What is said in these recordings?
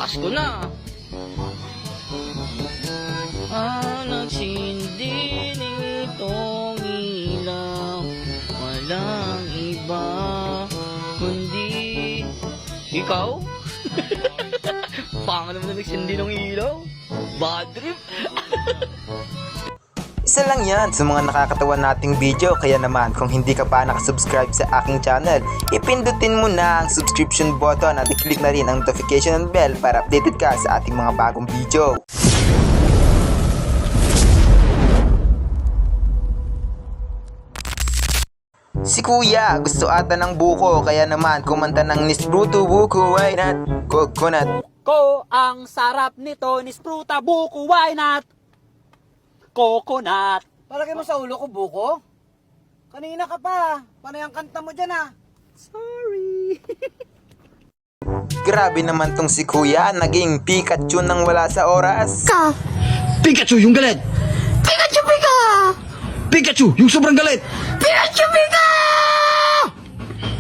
Pasko na. Nagsindi nitong ilaw, walang iba kundi ikaw. Panga naman na nagsindi ng ilaw. Bad trip. Isa lang yan sa mga nakakatawa nating video, kaya naman kung hindi ka pa nakasubscribe sa aking channel, ipindutin mo na ang subscription button at i-click na rin ang notification bell para updated ka sa ating mga bagong video. Si Kuya gusto ata ng buko, kaya naman kumanta ng Nispruto buko why not coconut. Ko ang sarap nito, Nispruta buko why not coconut. Palagay mo sa ulo ko, buko? Kanina ka pa. Paano yung kanta mo dyan, ah? Sorry. Grabe naman tong si Kuya, naging Pikachu nang wala sa oras. Pikachu yung galit. Pikachu, Pika! Pikachu yung sobrang galit. Pikachu, Pika!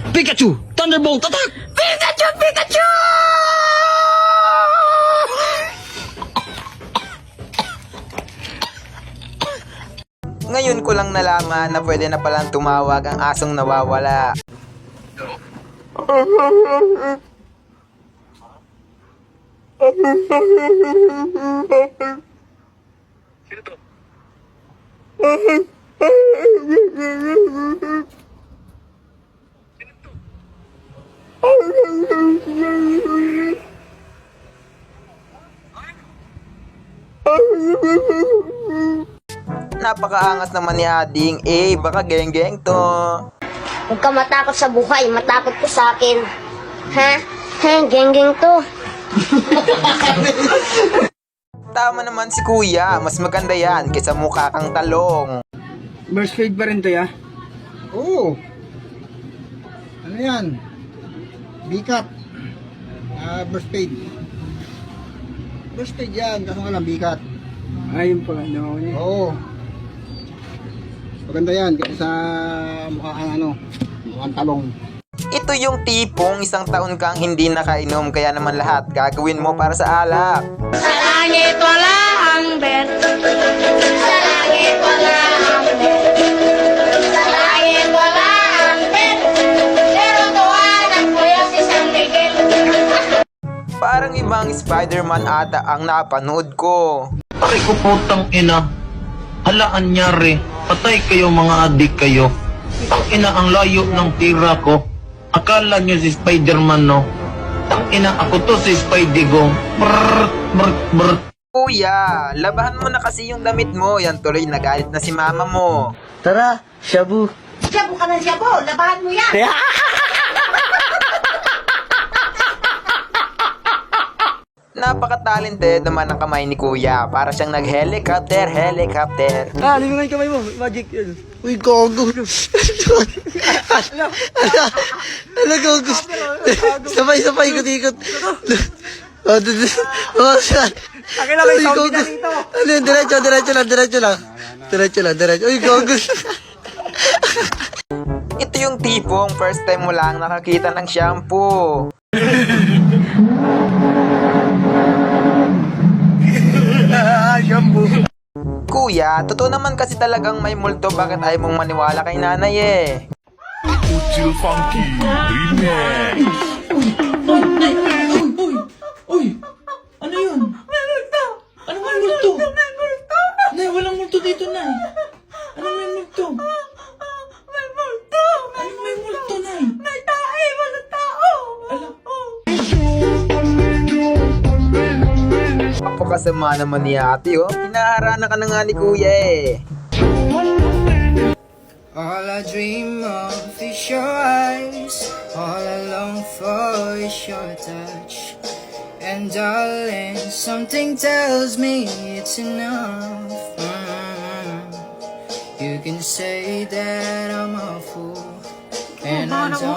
Pikachu, Thunderbolt attack. Pikachu, Pikachu! Ngayon ko lang nalaman na pwede na palang tumawag ang asong nawawala. Napakaangas naman ni Ading. Baka geng-geng to. Huwag ka matakot sa buhay, matakot ka sa akin. Ha? Geng-geng to. Tama naman si Kuya, mas maganda yan kaysa mukha kang talong. Burst fade pa rin to, ya? Oo. Ano yan? B-cut. Burst fade. Burst fade yan, kaso nga lang B-cut. Ayun pala, no? Oo. Maganda yan, kasi sa mukha kang mukhang talong. Ito yung tipong isang taon kang hindi nakainom, kaya naman lahat gagawin mo para sa alak. Sa langit wala ang bet. Sa langit wala ang bet. Sa langit wala ang bet. Pero tuwan ang kuya si San Miguel. Parang ibang Spider-Man ata ang napanood ko. Pare ko putang ina. Halaan nyari. Patay kayo mga adik kayo. Tang ina ang layo ng tira ko. Akala nyo si Spider-Man no? Tang ina ako to si Spidey-Go. Brrrt, brrrt, brrrt. Kuya, labahan mo na kasi yung damit mo. Yan tuloy nagalit na si mama mo. Tara, shabu. Siyabo ka ng siyabo, labahan mo yan. Napaka-talented naman ang kamay ni Kuya. Para siyang nag-helicopter. Halin mo nga yung kamay mo, magic yun. Uy, gogo. Ano, gogo? Sabay, ikot-ikot. Akin lang may sound na dito. Diretso lang. Uy, gogo. Ito yung tipong first time mo lang nakakita ng shampoo. Kuya, totoo naman kasi talagang may multo, bakit ayaw mong maniwala kay nanay eh? Ucil Funky Remix. Uy! Ano yun? May multo! Ano may multo? May multo! Nay, walang multo dito, Nay. Ano may multo? May multo! Ano may multo, Nay? May tae! Walang tao! Alam. Napakasama naman ni ate oh. Hinaharana ka na nga ni Kuya eh. All I dream of is your eyes. All I long for is your touch. And darling, something tells me it's enough. You can say that I'm a fool, and I don't know.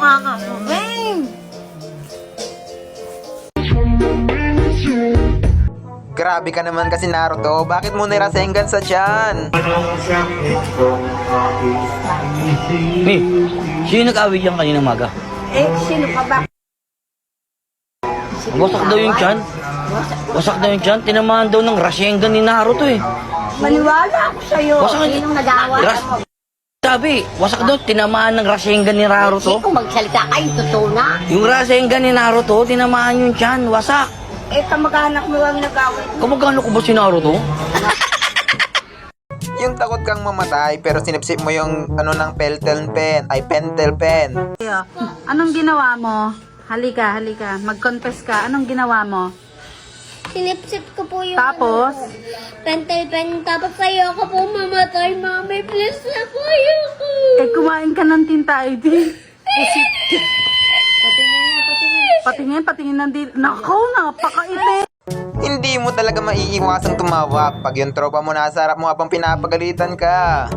Grabe ka naman kasi Naruto, bakit mo nirasengan sa tiyan? Sino nag-awit yan kanina maga? Sino ka ba? Wasak daw yung tiyan. Wasak daw yung tiyan. Tinamaan daw ng Rasengan ni Naruto eh. Maniwala ako sa'yo. Wasak- Sinong nag-aawa Ras- mo? Sabi, wasak daw. Tinamaan ng Rasengan ni Naruto. Kung magsalita kayo, totoo na. Yung Rasengan ni Naruto, tinamaan yung tiyan. Wasak. Eh, kamag-anak mo ang nag-away. Kamagano ko ba si Naruto? Yung takot kang mamatay pero sinipsip mo yung ng pentel pen. Anong ginawa mo? Halika. Mag-confess ka. Anong ginawa mo? Sinipsip ko po yung Tapos? pentel pen. Tapos ayoko po mamatay, mami. Please ako, ayoko. Eh, kumain ka ng tinta, ID. Patingin ng dito. Nako, napakaiti. Hindi mo talaga maiiwasang tumawa pag yung tropa mo nasa harap mo habang pinapagalitan ka.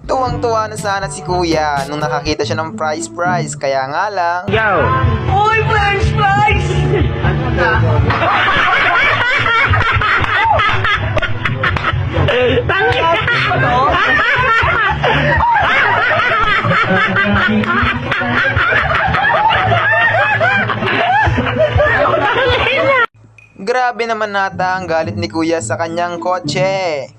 Tuwang-tuwa na sana si kuya nung nakakita siya ng prize, kaya nga lang... Grabe naman nata ang galit ni kuya sa kanyang kotse.